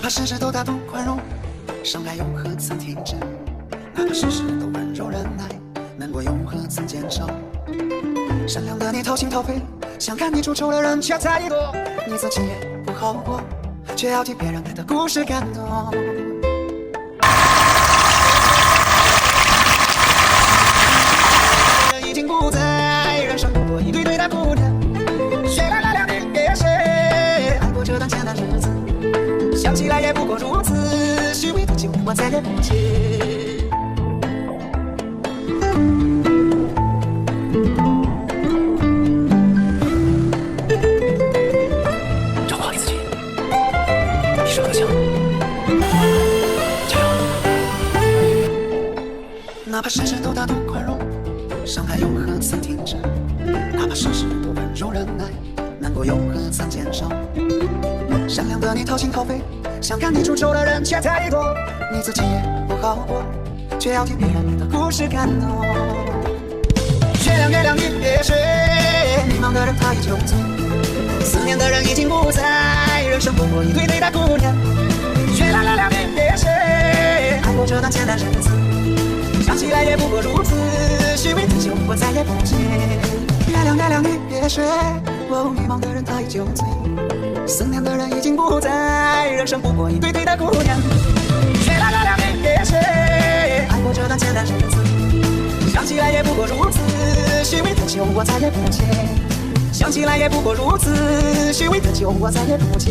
怕世事都大度宽容，伤害又何曾停止？哪怕世事都温柔忍耐，难过又何曾减少？善良的你掏心掏肺，想看你出丑的人却太多，你自己也不好过，却要替别人的故事感动。人已经不在，人生不过一堆堆的姑娘，雪亮亮亮的也是爱过这段艰难日子，想起来也不过如此，虚伪的酒我再也不接。照顾好你自己，你是我的强，加油！哪怕世事都大度宽容，伤害又何曾停止？哪怕世事都温柔忍耐，难过又何曾减少？善良的你掏心掏肺，想看你出丑的人却太多，你自己也不好过，却要替别人的故事感动。月亮月亮你别睡，迷茫的人他已酒醉，思念的人已经不在，人生不过一堆堆的姑娘。月亮月亮你别睡，爱过这段艰难日子，想起来也不过如此，虚伪的酒我再也不接。月亮月亮你别睡，迷茫的人他已酒醉，思念的人已经不在，人生不过一堆堆的姑娘。月亮月亮你别睡，爱过这段艰难日子，想起来也不过如此，虚伪的酒我再也不接。想起来也不过如此，虚伪的酒我再也不接。